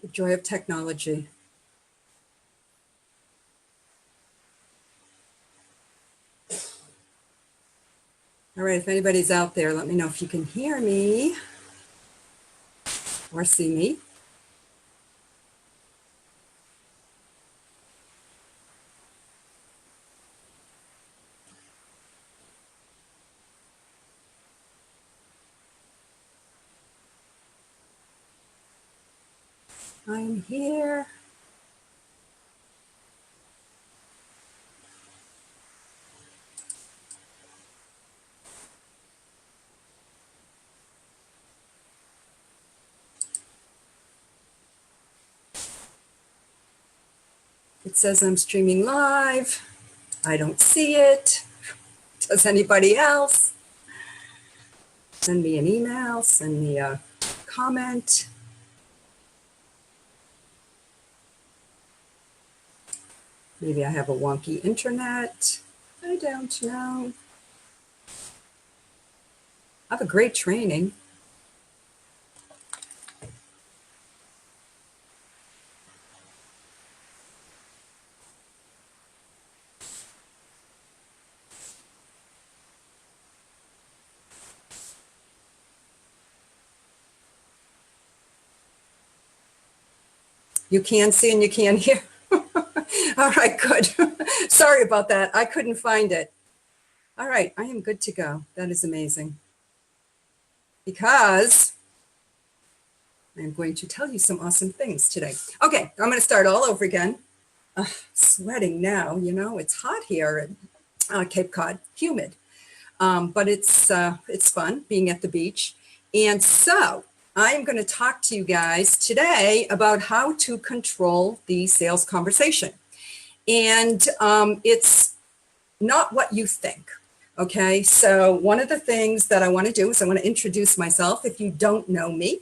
The joy of technology. All right, if anybody's out there, let me know if you can hear me or see me. I'm here. It says I'm streaming live. I don't see it. Does anybody else? Send me an email, send me a comment. Maybe I have a wonky internet. I don't know. I have a great training. You can see and you can hear. All right, good. Sorry about that. I couldn't find it. All right, I am good to go. That is amazing. Because I'm going to tell you some awesome things today. Okay, I'm going to start all over again. Sweating now, you know, it's hot here at Cape Cod, humid. But it's fun being at the beach. And so I'm going to talk to you guys today about how to control the sales conversation. And it's not what you think. Okay, so one of the things that I want to do is I want to introduce myself. If you don't know me,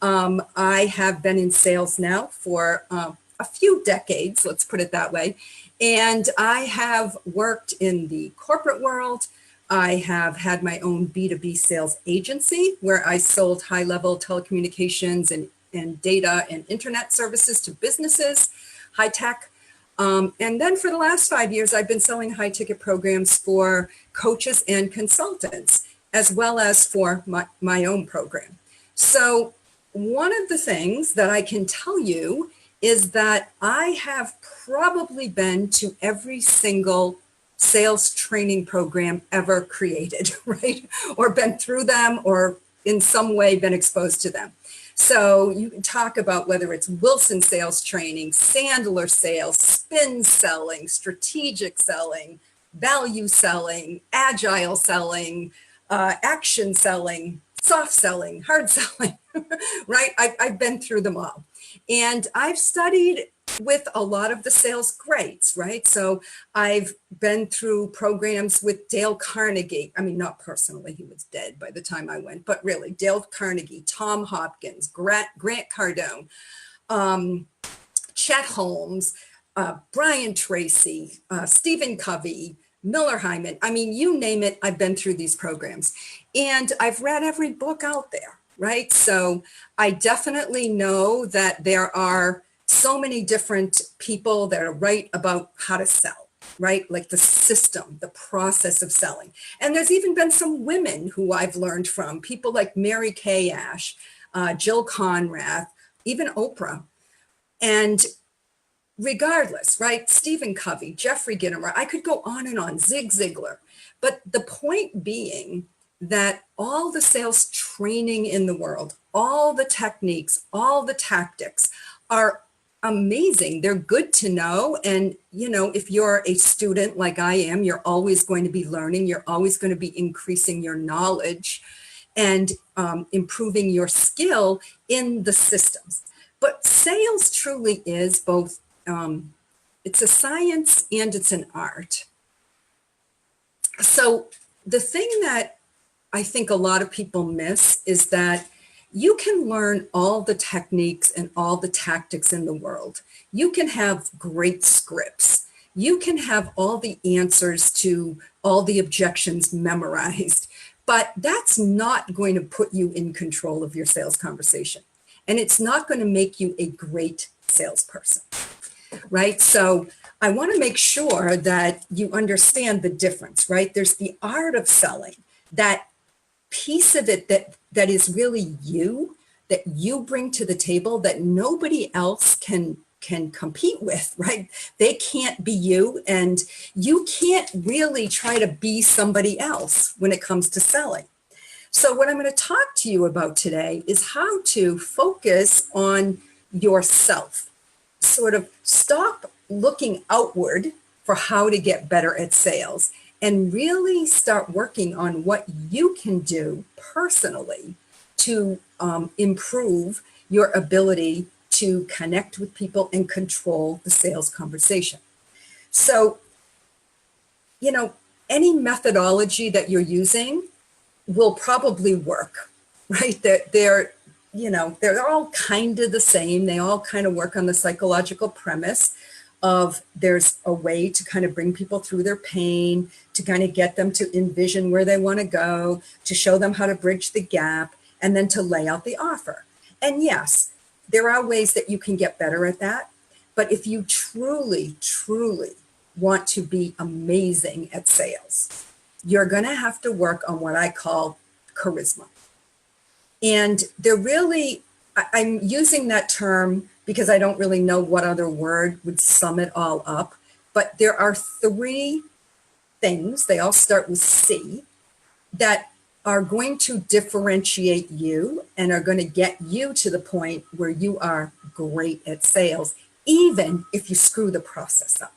I have been in sales now for a few decades, let's put it that way. And I have worked in the corporate world. I have had my own B2B sales agency where I sold high-level telecommunications and data and internet services to businesses, high tech. And then for the last 5 years, I've been selling high-ticket programs for coaches and consultants, as well as for my own program. So one of the things that I can tell you is that I have probably been to every single sales training program ever created, right? Or been through them or in some way been exposed to them. So you can talk about whether it's Wilson sales training, Sandler sales, spin selling, strategic selling, value selling, agile selling, action selling, soft selling, hard selling, right? I've been through them all. And I've studied with a lot of the sales greats, right? So I've been through programs with Dale Carnegie. I mean, not personally, he was dead by the time I went, but really Dale Carnegie, Tom Hopkins, Grant Cardone, Chet Holmes, Brian Tracy, Stephen Covey, Miller Hyman. I mean, you name it, I've been through these programs. And I've read every book out there, right? So I definitely know that there are so many different people that are right about how to sell, right? Like the system, the process of selling. And there's even been some women who I've learned from, people like Mary Kay Ash, Jill Conrath, even Oprah. And regardless, right? Stephen Covey, Jeffrey Gitomer, I could go on and on, Zig Ziglar. But the point being that all the sales training in the world, all the techniques, all the tactics are amazing. They're good to know. And, you know, if you're a student like I am, you're always going to be learning. You're always going to be increasing your knowledge and improving your skill in the systems. But sales truly is both, it's a science and it's an art. So the thing that I think a lot of people miss is that you can learn all the techniques and all the tactics in the world. You can have great scripts. You can have all the answers to all the objections memorized, but that's not going to put you in control of your sales conversation. and it's not going to make you a great salesperson, right? So I want to make sure that you understand the difference, right? There's the art of selling, that piece of it that is really you, that you bring to the table that nobody else can compete with, right? They can't be you, and you can't really try to be somebody else when it comes to selling. So what I'm going to talk to you about today is how to focus on yourself. Sort of stop looking outward for how to get better at sales and really start working on what you can do personally to improve your ability to connect with people and control the sales conversation. So, any methodology that you're using will probably work, right? They're all kind of the same. They all kind of work on the psychological premise of there's a way to kind of bring people through their pain, to kind of get them to envision where they want to go, to show them how to bridge the gap, and then to lay out the offer. And yes, there are ways that you can get better at that. But if you truly, truly want to be amazing at sales, you're going to have to work on what I call charisma. And I'm using that term because I don't really know what other word would sum it all up. But there are 3 things, they all start with C, that are going to differentiate you and are going to get you to the point where you are great at sales, even if you screw the process up.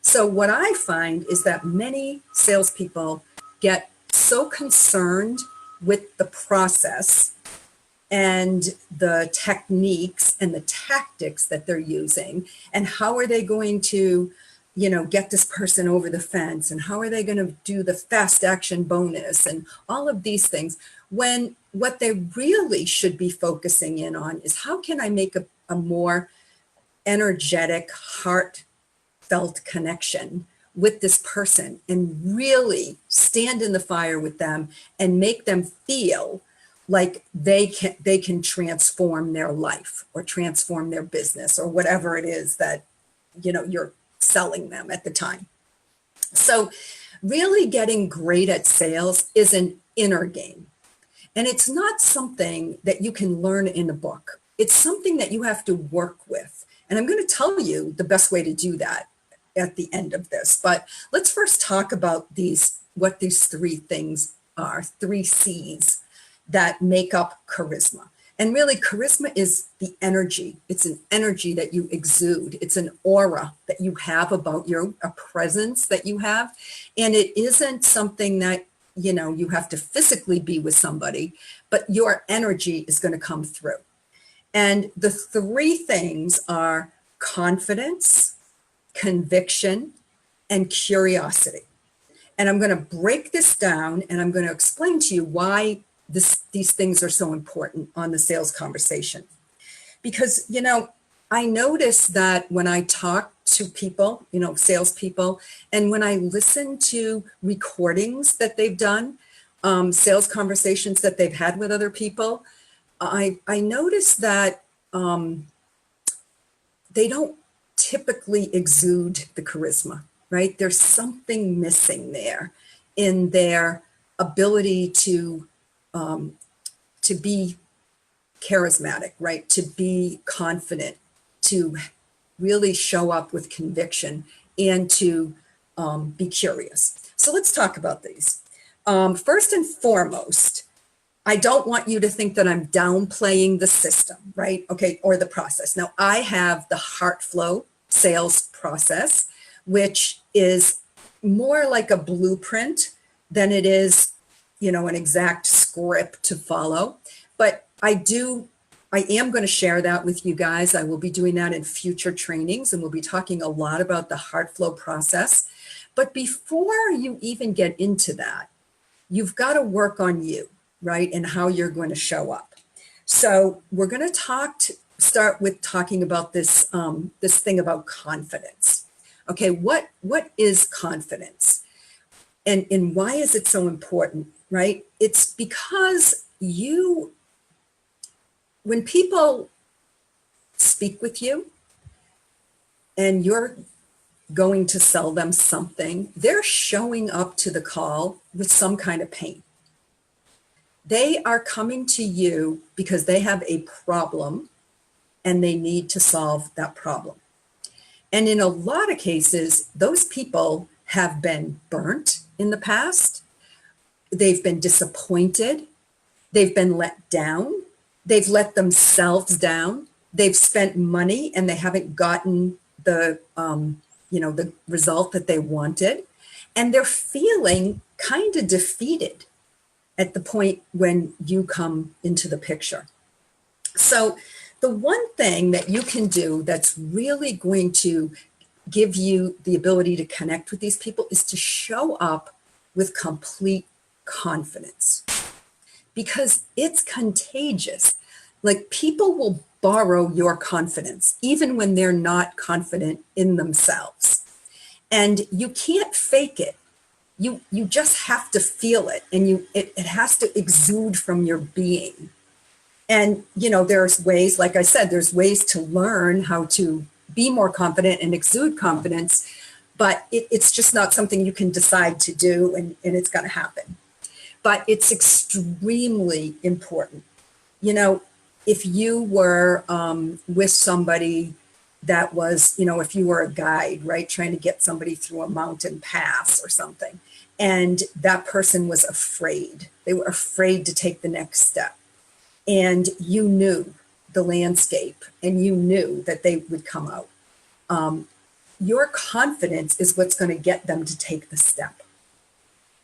So what I find is that many salespeople get so concerned with the process and the techniques and the tactics that they're using, and how are they going to, get this person over the fence, and how are they going to do the fast action bonus and all of these things, when what they really should be focusing in on is how can I make a more energetic, heartfelt connection with this person and really stand in the fire with them and make them feel like they can transform their life or transform their business or whatever it is that you're selling them at the time. So really getting great at sales is an inner game, and it's not something that you can learn in a book. It's something that you have to work with, and I'm going to tell you the best way to do that at the end of this. But let's first talk about what these 3 things are, 3 C's that make up charisma. And really, charisma is the energy. It's an energy that you exude. It's an aura that you have about you, a presence that you have. And it isn't something that, you have to physically be with somebody, but your energy is going to come through. And the 3 things are confidence, conviction, and curiosity. And I'm going to break this down, and I'm going to explain to you why these things are so important on the sales conversation. Because, I notice that when I talk to people, salespeople, and when I listen to recordings that they've done, sales conversations that they've had with other people, I notice that they don't typically exude the charisma, right? There's something missing there in their ability to be charismatic, right? To be confident, to really show up with conviction, and to be curious. So let's talk about these. First and foremost, I don't want you to think that I'm downplaying the system, right? Okay, or the process. Now, I have the HeartFlow sales process, which is more like a blueprint than it is, an exact script to follow. But I am going to share that with you guys. I will be doing that in future trainings, and we'll be talking a lot about the HeartFlow process. But before you even get into that, you've got to work on you, right? And how you're going to show up. So we're going to start with talking about this thing about confidence. Okay, what is confidence? And why is it so important, right? It's because when people speak with you and you're going to sell them something, they're showing up to the call with some kind of pain. They are coming to you because they have a problem and they need to solve that problem. And in a lot of cases, those people have been burnt in the past. They've been disappointed. They've been let down. They've let themselves down. They've spent money and they haven't gotten the result that they wanted. And they're feeling kind of defeated at the point when you come into the picture. So the one thing that you can do that's really going to give you the ability to connect with these people is to show up with complete confidence, because it's contagious. Like, people will borrow your confidence even when they're not confident in themselves. And you can't fake it. You just have to feel it, and it has to exude from your being. And, there's ways, like I said, there's ways to learn how to be more confident and exude confidence, but it's just not something you can decide to do and it's going to happen. But it's extremely important. If you were with somebody that was, if you were a guide, right, trying to get somebody through a mountain pass or something, and that person was afraid, they were afraid to take the next step, and you knew the landscape and you knew that they would come out. Your confidence is what's going to get them to take the step.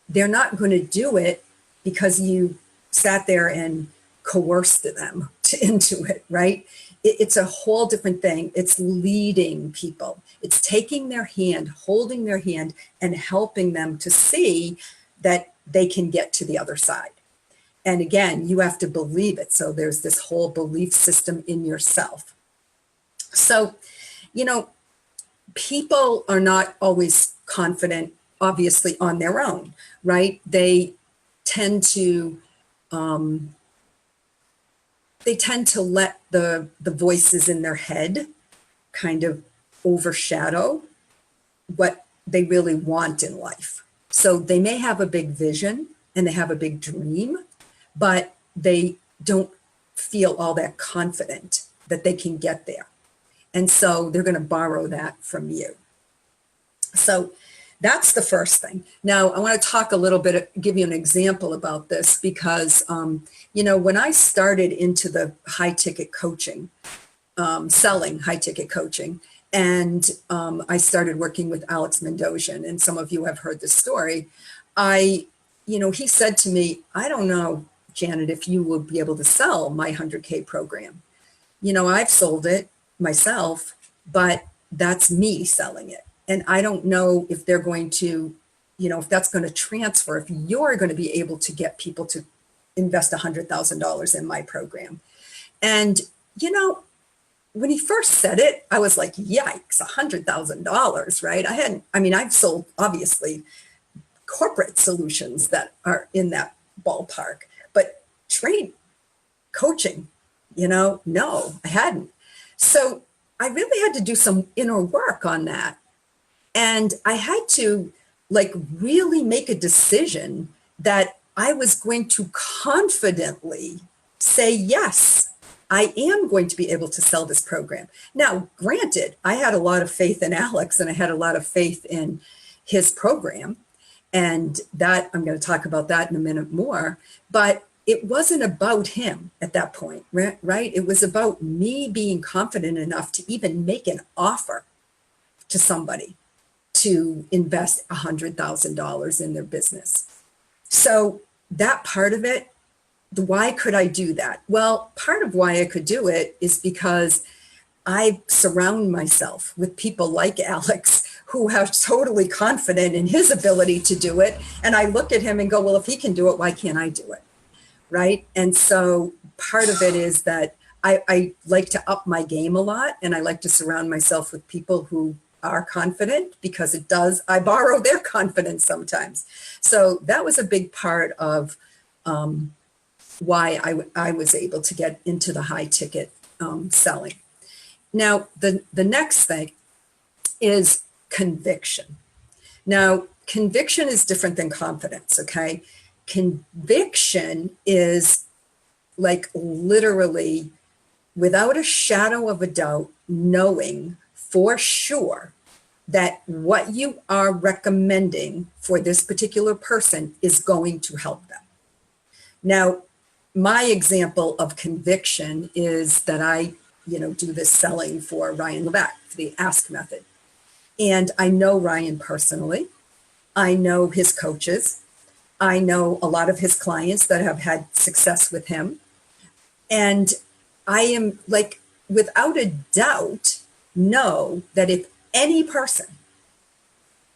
They're not going to do it because you sat there and coerced them into it, right? It's a whole different thing. It's leading people. It's taking their hand, holding their hand, and helping them to see that they can get to the other side. And again, you have to believe it. So there's this whole belief system in yourself. So, people are not always confident, obviously, on their own, right? They tend to let the voices in their head kind of overshadow what they really want in life. So they may have a big vision and they have a big dream, but they don't feel all that confident that they can get there. And so they're going to borrow that from you. So that's the first thing. Now, I want to talk a little bit, give you an example about this, because, when I started into the high ticket coaching, selling high ticket coaching, and I started working with Alex Mandossian, and some of you have heard this story. He said to me, I don't know, Janet, if you will be able to sell my 100K program. I've sold it myself, but that's me selling it. And I don't know if they're going to, if that's going to transfer, if you're going to be able to get people to invest $100,000 in my program. And, when he first said it, I was like, yikes, $100,000, right? I've sold, obviously, corporate solutions that are in that ballpark, but trade coaching, no, I hadn't. So I really had to do some inner work on that. And I had to really make a decision that I was going to confidently say, yes, I am going to be able to sell this program. Now, granted, I had a lot of faith in Alex and I had a lot of faith in his program. And that, I'm going to talk about that in a minute more, but it wasn't about him at that point, right? It was about me being confident enough to even make an offer to somebody to invest $100,000 in their business. So that part of it, why could I do that? Well, part of why I could do it is because I surround myself with people like Alex who are totally confident in his ability to do it. And I look at him and go, well, if he can do it, why can't I do it? Right? And so part of it is that I like to up my game a lot, and I like to surround myself with people who are confident, because I borrow their confidence sometimes. So that was a big part of why I was able to get into the high ticket selling. Now, the next thing is conviction. Now, conviction is different than confidence, okay? Conviction is like literally, without a shadow of a doubt, knowing for sure that what you are recommending for this particular person is going to help them. Now, my example of conviction is that I, do this selling for Ryan Levesque, the Ask Method. And I know Ryan personally. I know his coaches. I know a lot of his clients that have had success with him. And I am like, without a doubt, know that if any person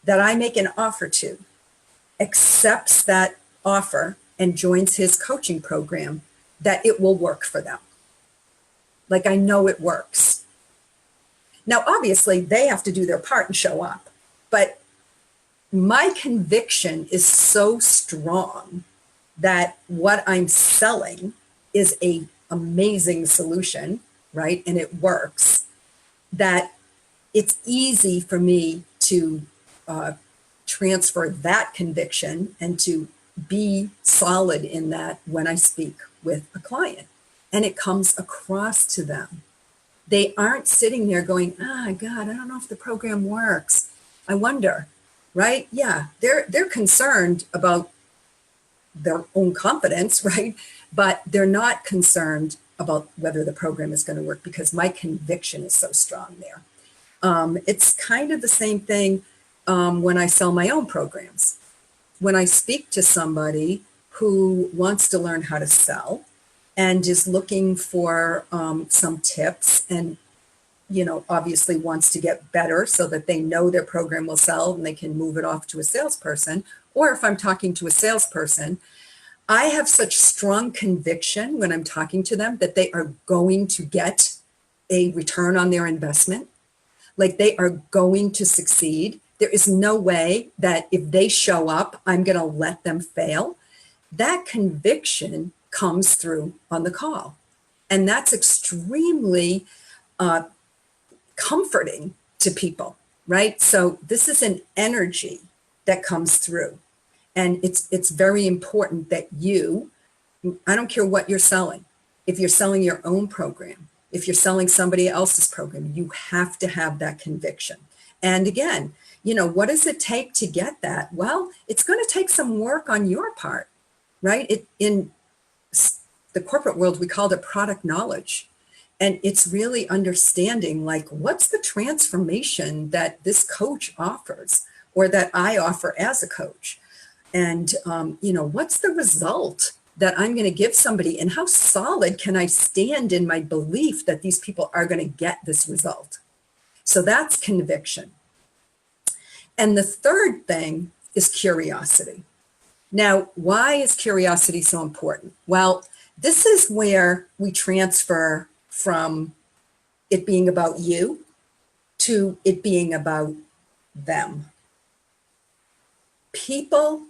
that I make an offer to accepts that offer and joins his coaching program, that it will work for them. Like, I know it works. Now, obviously, they have to do their part and show up. But my conviction is so strong that what I'm selling is an amazing solution, right? And it works, that it's easy for me to transfer that conviction and to be solid in that when I speak with a client. And it comes across to them. They aren't sitting there going, God, I don't know if the program works. I wonder, right? Yeah, they're concerned about their own confidence, right? But they're not concerned about whether the program is going to work because my conviction is so strong there. It's kind of the same thing when I sell my own programs. When I speak to somebody who wants to learn how to sell and is looking for some tips and, obviously wants to get better so that they know their program will sell and they can move it off to a salesperson. Or if I'm talking to a salesperson, I have such strong conviction when I'm talking to them that they are going to get a return on their investment. Like, they are going to succeed. There is no way that if they show up, I'm going to let them fail. That conviction comes through on the call. And that's extremely comforting to people, right? So this is an energy that comes through. And it's very important that I don't care what you're selling. If you're selling your own program, if you're selling somebody else's program, you have to have that conviction. And again, what does it take to get that? Well, it's going to take some work on your part, right? In the corporate world, we call it product knowledge. And it's really understanding, like, what's the transformation that this coach offers or that I offer as a coach? And, what's the result that I'm going to give somebody, and how solid can I stand in my belief that these people are going to get this result? So that's conviction. And the third thing is curiosity. Now, why is curiosity so important? Well, this is where we transfer from it being about you to it being about them. People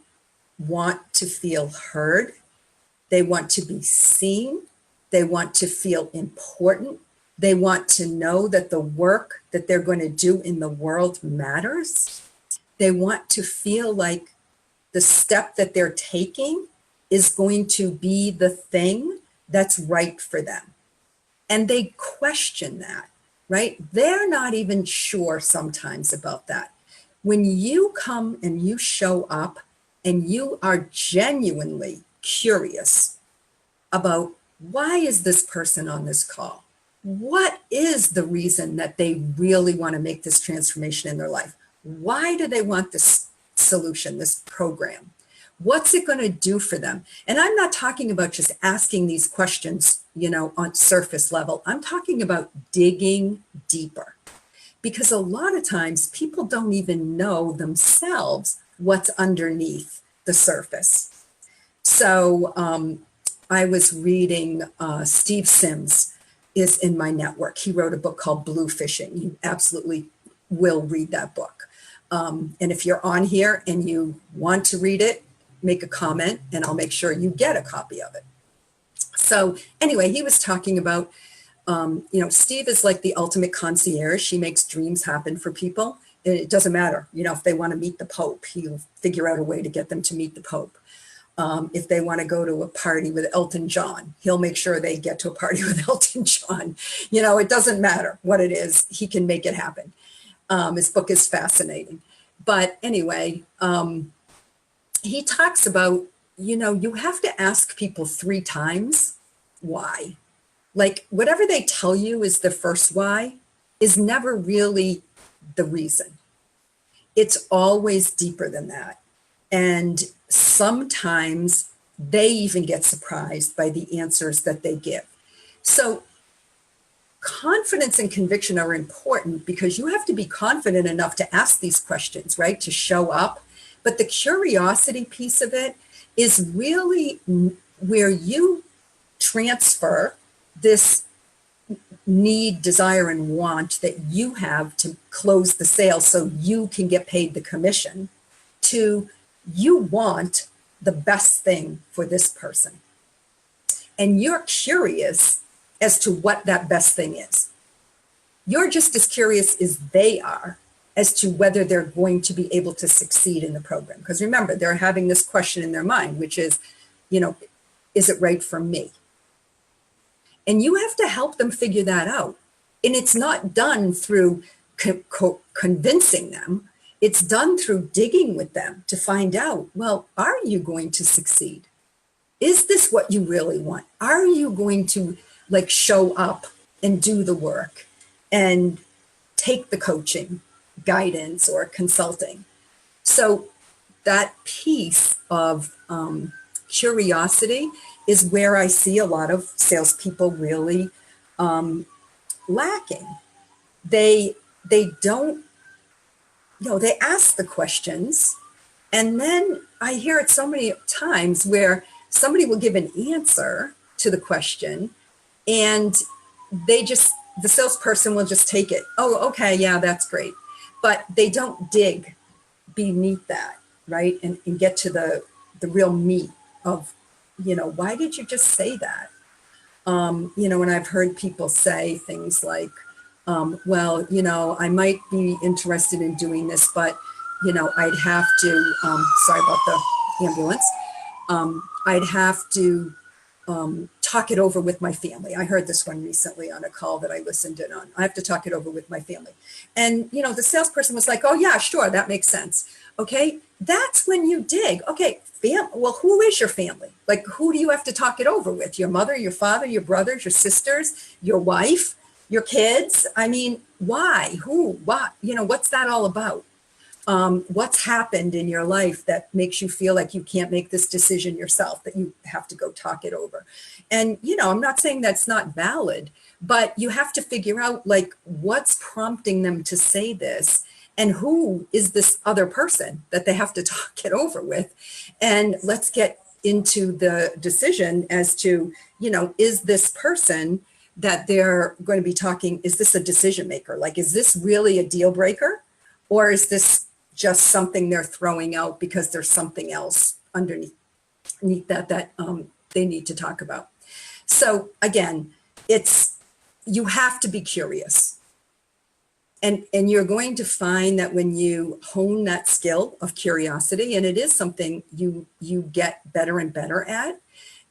want to feel heard. They want to be seen. They want to feel important. They want to know that the work that they're going to do in the world matters. They want to feel like the step that they're taking is going to be the thing that's right for them. And they question that, right? They're not even sure sometimes about that. When you come and you show up and you are genuinely curious about, why is this person on this call? What is the reason that they really want to make this transformation in their life? Why do they want this solution, this program? What's it going to do for them? And I'm not talking about just asking these questions, on surface level. I'm talking about digging deeper, because a lot of times people don't even know themselves what's underneath the surface. So I was reading Steve Sims is in my network. He wrote a book called Blue Fishing. You absolutely will read that book. And if you're on here and you want to read it, make a comment and I'll make sure you get a copy of it. So anyway, he was talking about, Steve is like the ultimate concierge. She makes dreams happen for people. It doesn't matter, if they want to meet the Pope, he'll figure out a way to get them to meet the Pope. If they want to go to a party with Elton John, he'll make sure they get to a party with Elton John. It doesn't matter what it is, he can make it happen. His book is fascinating. But anyway, he talks about, you have to ask people 3 times why. Like whatever they tell you is the first why is never really the reason. It's always deeper than that. And sometimes they even get surprised by the answers that they give. So confidence and conviction are important because you have to be confident enough to ask these questions, right? To show up. But the curiosity piece of it is really where you transfer this need, desire, and want that you have to close the sale so you can get paid the commission to you want the best thing for this person. And you're curious as to what that best thing is. You're just as curious as they are as to whether they're going to be able to succeed in the program. Because remember, they're having this question in their mind, which is, is it right for me? And you have to help them figure that out. And it's not done through convincing them. It's done through digging with them to find out, well, are you going to succeed? Is this what you really want? Are you going to show up and do the work and take the coaching, guidance, or consulting? So that piece of curiosity is where I see a lot of salespeople really lacking. They don't, they ask the questions, and then I hear it so many times where somebody will give an answer to the question, and the salesperson will just take it. Oh, okay, yeah, that's great. But they don't dig beneath that, right? And get to the real meat of, why did you just say that? And I've heard people say things like, well, I might be interested in doing this, but, I'd have to, sorry about the ambulance. I'd have to talk it over with my family. I heard this one recently on a call that I listened in on. I have to talk it over with my family. And, the salesperson was like, oh yeah, sure, that makes sense. Okay, that's when you dig. Okay, well, who is your family? Who do you have to talk it over with? Your mother, your father, your brothers, your sisters, your wife, your kids? I mean, why? Who? What? What's that all about? What's happened in your life that makes you feel like you can't make this decision yourself, that you have to go talk it over? And, I'm not saying that's not valid, but you have to figure out what's prompting them to say this, and who is this other person that they have to talk it over with. And let's get into the decision as to, is this person that they're going to be talking, is this a decision maker? Is this really a deal breaker? Or is this just something they're throwing out because there's something else underneath that they need to talk about? So again, you have to be curious. And you're going to find that when you hone that skill of curiosity, and it is something you get better and better at.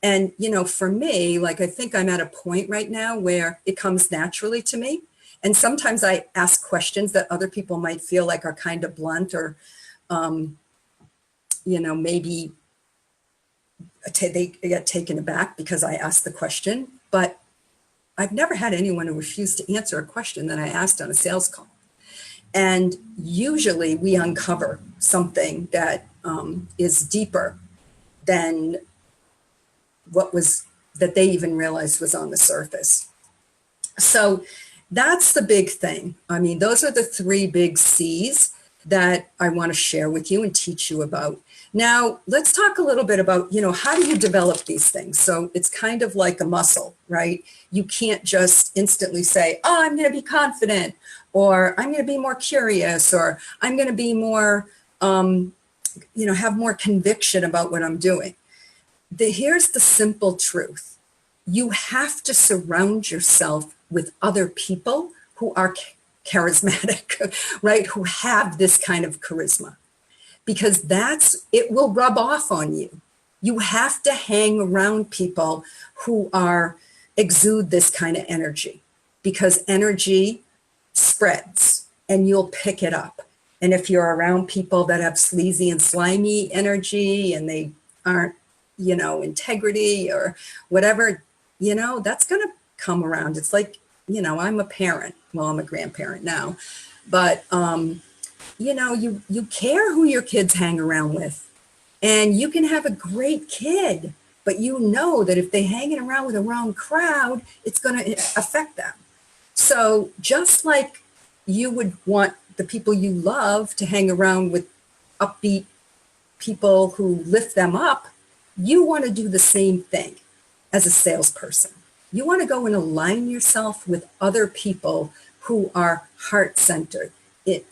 And, for me, I think I'm at a point right now where it comes naturally to me. And sometimes I ask questions that other people might feel like are kind of blunt, or, maybe they get taken aback because I asked the question. But I've never had anyone who refused to answer a question that I asked on a sales call. And usually we uncover something that is deeper than that they even realized was on the surface. So that's the big thing. I mean, those are the 3 big C's that I want to share with you and teach you about. Now, let's talk a little bit about, how do you develop these things? So it's kind of like a muscle, right? You can't just instantly say, oh, I'm going to be confident, or I'm going to be more curious, or I'm going to be more, have more conviction about what I'm doing. Here's the simple truth. you have to surround yourself with other people who are charismatic, right? Who have this kind of charisma, because it will rub off on you. You have to hang around people who exude this kind of energy, because energy spreads and you'll pick it up. And if you're around people that have sleazy and slimy energy and they aren't, integrity or whatever, that's going to come around. It's like, I'm a parent. Well, I'm a grandparent now, but, you care who your kids hang around with, and you can have a great kid, but you know that if they're hanging around with the wrong crowd, it's going to affect them. So just like you would want the people you love to hang around with upbeat people who lift them up, you want to do the same thing as a salesperson. You want to go and align yourself with other people who are heart-centered,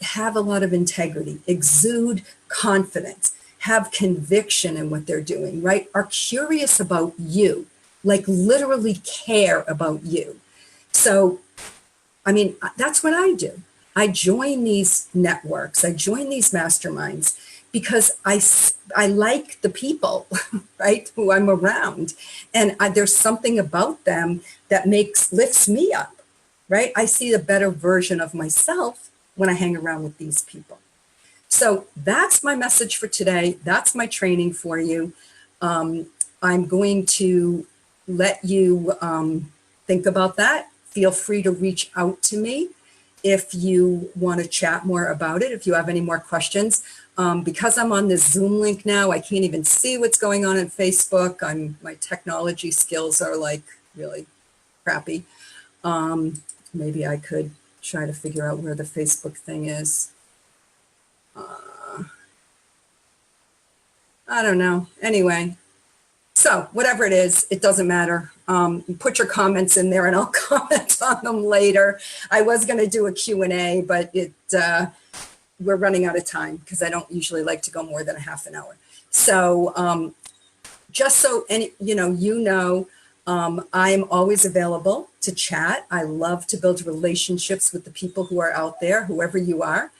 have a lot of integrity, exude confidence, have conviction in what they're doing, right? Are curious about you, like literally care about you. So, that's what I do. I join these networks, I join these masterminds because I like the people, right, who I'm around. And there's something about them that lifts me up, right? I see a better version of myself when I hang around with these people. So that's my message for today. That's my training for you. I'm going to let you think about that. Feel free to reach out to me if you want to chat more about it, if you have any more questions. Because I'm on this Zoom link now, I can't even see what's going on Facebook. My technology skills are like really crappy. Maybe I could try to figure out where the Facebook thing is. I don't know. Anyway, so whatever it is, it doesn't matter. Put your comments in there and I'll comment on them later. I was going to do a Q&A, but we're running out of time because I don't usually like to go more than a half an hour. So just so I'm always available to chat. I love to build relationships with the people who are out there, whoever you are.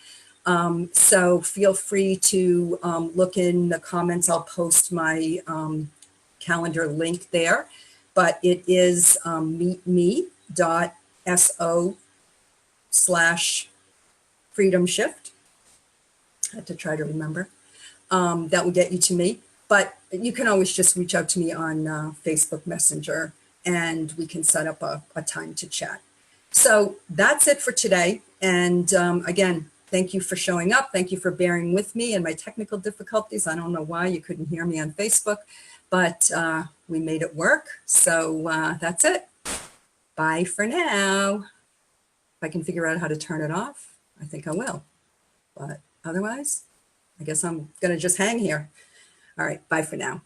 So feel free to look in the comments. I'll post my calendar link there, but it is meetme.so/freedom shift. I had to try to remember. That will get you to me, but you can always just reach out to me on Facebook Messenger and we can set up a time to chat. So that's it for today. And again, thank you for showing up. Thank you for bearing with me and my technical difficulties. I don't know why you couldn't hear me on Facebook, but we made it work. So that's it. Bye for now. If I can figure out how to turn it off, I think I will. But otherwise, I guess I'm going to just hang here. All right. Bye for now.